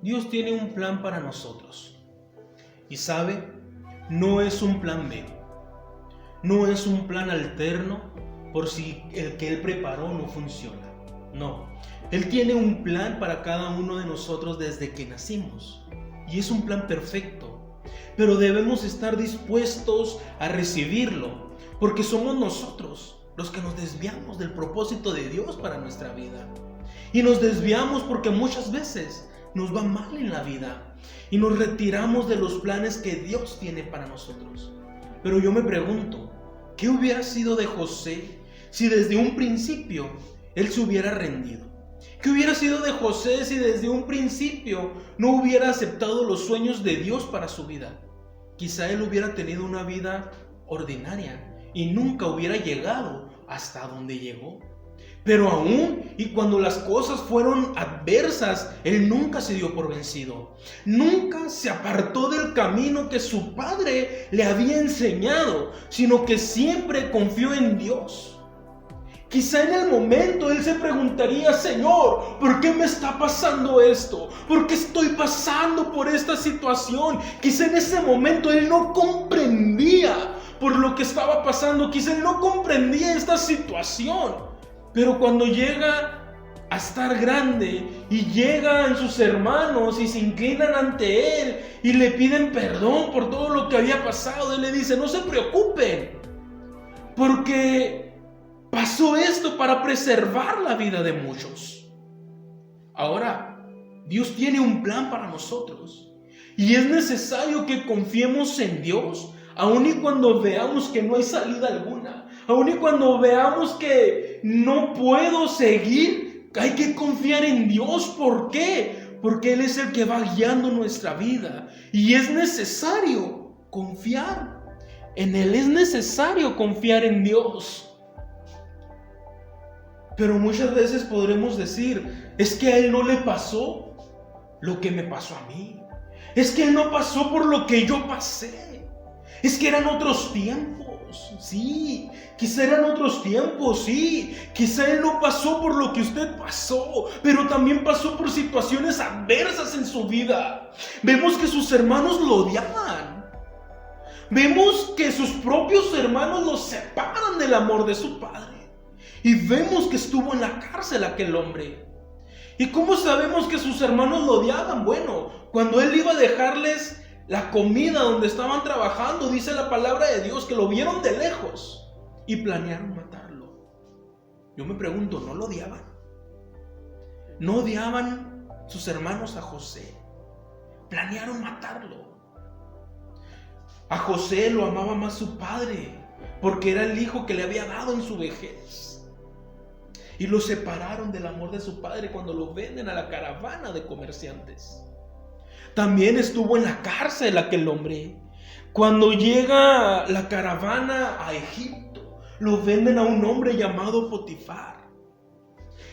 Dios tiene un plan para nosotros. Y sabe, no es un plan B. No es un plan alterno por si el que Él preparó no funciona. No, Él tiene un plan para cada uno de nosotros desde que nacimos. Y es un plan perfecto. Pero debemos estar dispuestos a recibirlo, porque somos nosotros los que nos desviamos del propósito de Dios para nuestra vida. Y nos desviamos porque muchas veces nos va mal en la vida y nos retiramos de los planes que Dios tiene para nosotros. Pero yo me pregunto, ¿qué hubiera sido de José si desde un principio él se hubiera rendido? ¿Qué hubiera sido de José si desde un principio no hubiera aceptado los sueños de Dios para su vida? Quizá él hubiera tenido una vida ordinaria y nunca hubiera llegado hasta donde llegó. Pero aún y cuando las cosas fueron adversas, él nunca se dio por vencido. Nunca se apartó del camino que su padre le había enseñado, sino que siempre confió en Dios. Quizá en el momento él se preguntaría: Señor, ¿por qué me está pasando esto? ¿Por qué estoy pasando por esta situación? Quizá en ese momento él no comprendía por lo que estaba pasando. Quizá él no comprendía esta situación. Pero cuando llega a estar grande y llegan sus hermanos y se inclinan ante él y le piden perdón por todo lo que había pasado, él le dice: no se preocupen, porque pasó esto para preservar la vida de muchos. Ahora, Dios tiene un plan para nosotros y es necesario que confiemos en Dios, aun y cuando veamos que no hay salida alguna. Aun y cuando veamos que no puedo seguir, hay que confiar en Dios. ¿Por qué? Porque Él es el que va guiando nuestra vida. Y es necesario confiar en Él. Es necesario confiar en Dios. Pero muchas veces podremos decir: es que a Él no le pasó lo que me pasó a mí. Es que Él no pasó por lo que yo pasé. Es que eran otros tiempos. Sí, quizá eran otros tiempos, sí. Quizá él no pasó por lo que usted pasó, pero también pasó por situaciones adversas en su vida. Vemos que sus hermanos lo odiaban. Vemos que sus propios hermanos lo separan del amor de su padre. Y vemos que estuvo en la cárcel aquel hombre. ¿Y cómo sabemos que sus hermanos lo odiaban? Bueno, cuando él iba a dejarles la comida donde estaban trabajando, dice la palabra de Dios que lo vieron de lejos y planearon matarlo. Yo me pregunto, ¿no lo odiaban? ¿No odiaban sus hermanos a José? Planearon matarlo. A José lo amaba más su padre, porque era el hijo que le había dado en su vejez. Y lo separaron del amor de su padre cuando lo venden a la caravana de comerciantes. También estuvo en la cárcel aquel hombre. Cuando llega la caravana a Egipto, lo venden a un hombre llamado Potifar.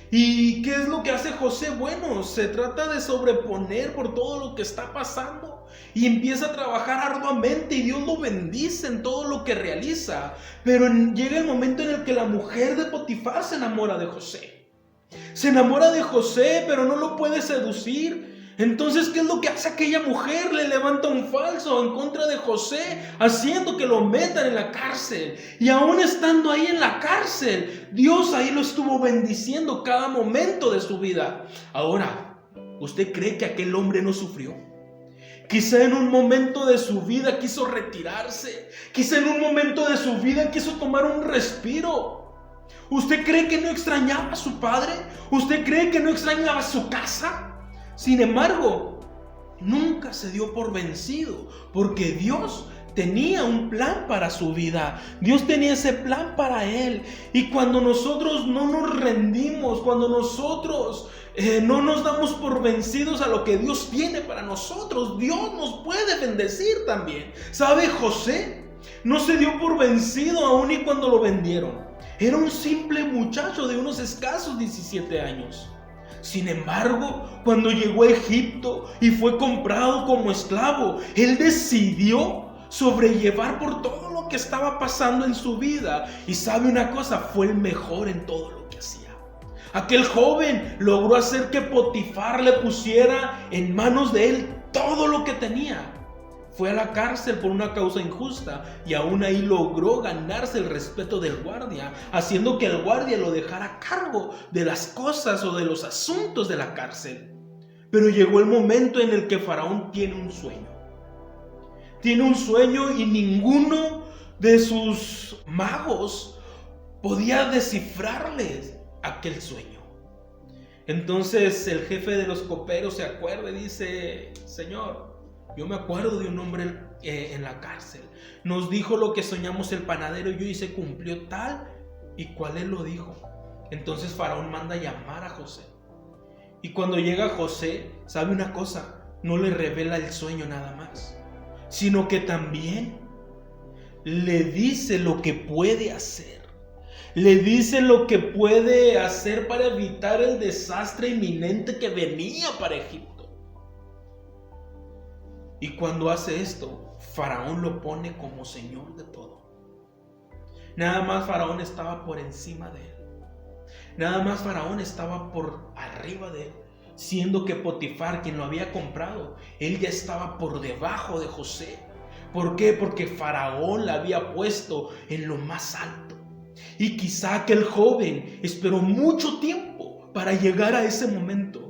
¿Y qué es lo que hace José? Bueno, se trata de sobreponer por todo lo que está pasando y empieza a trabajar arduamente y Dios lo bendice en todo lo que realiza. Pero llega el momento en el que la mujer de Potifar se enamora de José. Se enamora de José, pero no lo puede seducir. Entonces, ¿qué es lo que hace aquella mujer? Le levanta un falso en contra de José, haciendo que lo metan en la cárcel. Y aún estando ahí en la cárcel, Dios ahí lo estuvo bendiciendo cada momento de su vida. Ahora, ¿usted cree que aquel hombre no sufrió? Quizá en un momento de su vida quiso retirarse. Quizá en un momento de su vida quiso tomar un respiro. ¿Usted cree que no extrañaba a su padre? ¿Usted cree que no extrañaba su casa? Sin embargo, nunca se dio por vencido, porque Dios tenía un plan para su vida. Dios tenía ese plan para él. Y cuando nosotros no nos rendimos, cuando nosotros no nos damos por vencidos a lo que Dios tiene para nosotros, Dios nos puede bendecir también. ¿Sabe? José no se dio por vencido aún y cuando lo vendieron. Era un simple muchacho de unos escasos 17 años. Sin embargo, cuando llegó a Egipto y fue comprado como esclavo, él decidió sobrellevar por todo lo que estaba pasando en su vida. Y sabe una cosa, fue el mejor en todo lo que hacía. Aquel joven logró hacer que Potifar le pusiera en manos de él todo lo que tenía. Fue a la cárcel por una causa injusta y aún ahí logró ganarse el respeto del guardia, haciendo que el guardia lo dejara a cargo de las cosas o de los asuntos de la cárcel. Pero llegó el momento en el que Faraón tiene un sueño. Tiene un sueño y ninguno de sus magos podía descifrarles aquel sueño. Entonces el jefe de los coperos se acuerda y dice: Señor, yo me acuerdo de un hombre en la cárcel. Nos dijo lo que soñamos el panadero y se cumplió tal y cual él lo dijo. Entonces Faraón manda llamar a José. Y cuando llega José, sabe una cosa, no le revela el sueño nada más, sino que también le dice lo que puede hacer. Le dice lo que puede hacer para evitar el desastre inminente que venía para Egipto. Y cuando hace esto, Faraón lo pone como señor de todo. Nada más Faraón estaba por encima de él. Nada más Faraón estaba por arriba de él. Siendo que Potifar, quien lo había comprado, él ya estaba por debajo de José. ¿Por qué? Porque Faraón la había puesto en lo más alto. Y quizá aquel joven esperó mucho tiempo para llegar a ese momento.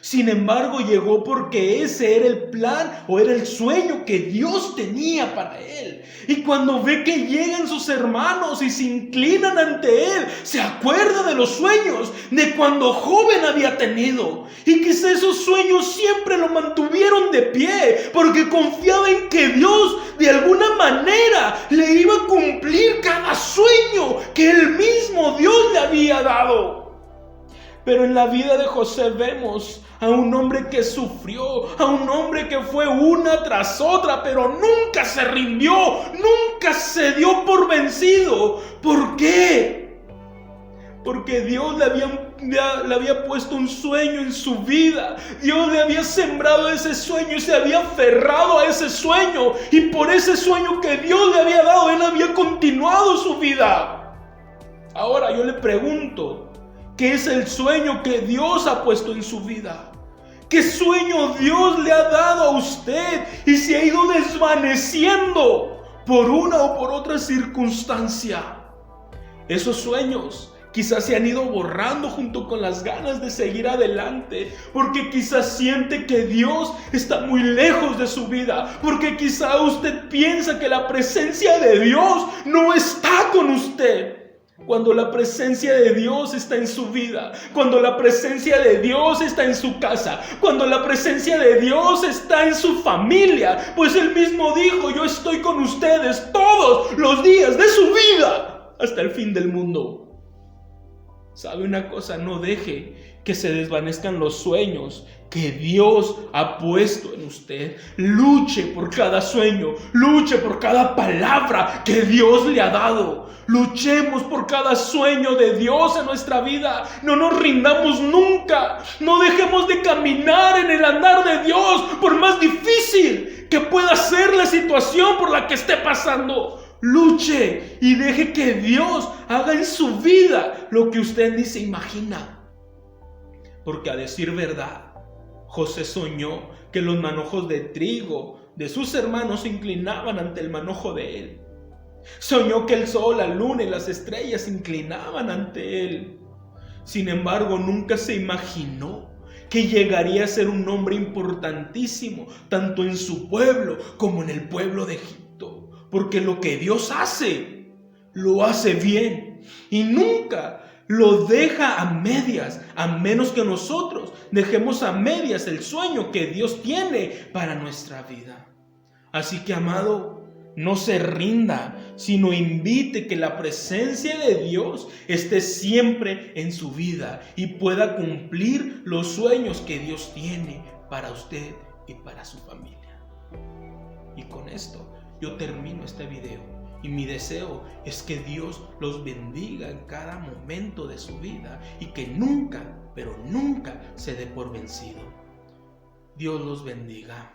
Sin embargo, llegó porque ese era el plan o era el sueño que Dios tenía para él. Y cuando ve que llegan sus hermanos y se inclinan ante él, se acuerda de los sueños de cuando joven había tenido. Y quizá esos sueños siempre lo mantuvieron de pie, porque confiaba en que Dios de alguna manera le iba a cumplir cada sueño que el mismo Dios le había dado. Pero en la vida de José vemos a un hombre que sufrió, a un hombre que fue una tras otra, pero nunca se rindió, nunca se dio por vencido. ¿Por qué? Porque Dios le había puesto un sueño en su vida. Dios le había sembrado ese sueño y se había aferrado a ese sueño. Y por ese sueño que Dios le había dado, él había continuado su vida. Ahora yo le pregunto, ¿qué es el sueño que Dios ha puesto en su vida? ¿Qué sueño Dios le ha dado a usted y se ha ido desvaneciendo por una o por otra circunstancia? Esos sueños quizás se han ido borrando junto con las ganas de seguir adelante, porque quizás siente que Dios está muy lejos de su vida, porque quizás usted piensa que la presencia de Dios no está con usted. Cuando la presencia de Dios está en su vida, cuando la presencia de Dios está en su casa, cuando la presencia de Dios está en su familia, pues Él mismo dijo: yo estoy con ustedes todos los días de su vida hasta el fin del mundo. ¿Sabe una cosa? No deje que se desvanezcan los sueños que Dios ha puesto en usted. Luche por cada sueño, luche por cada palabra que Dios le ha dado. Luchemos por cada sueño de Dios en nuestra vida. No nos rindamos nunca. No dejemos de caminar en el andar de Dios, por más difícil que pueda ser la situación por la que esté pasando. Luche y deje que Dios haga en su vida lo que usted ni se imagina. Porque a decir verdad, José soñó que los manojos de trigo de sus hermanos se inclinaban ante el manojo de él. Soñó que el sol, la luna y las estrellas se inclinaban ante él. Sin embargo, nunca se imaginó que llegaría a ser un hombre importantísimo, tanto en su pueblo como en el pueblo de Egipto. Porque lo que Dios hace, lo hace bien y nunca lo deja a medias, a menos que nosotros dejemos a medias el sueño que Dios tiene para nuestra vida. Así que, amado, no se rinda, sino invite que la presencia de Dios esté siempre en su vida y pueda cumplir los sueños que Dios tiene para usted y para su familia. Y con esto yo termino este video. Y mi deseo es que Dios los bendiga en cada momento de su vida y que nunca, pero nunca se dé por vencido. Dios los bendiga.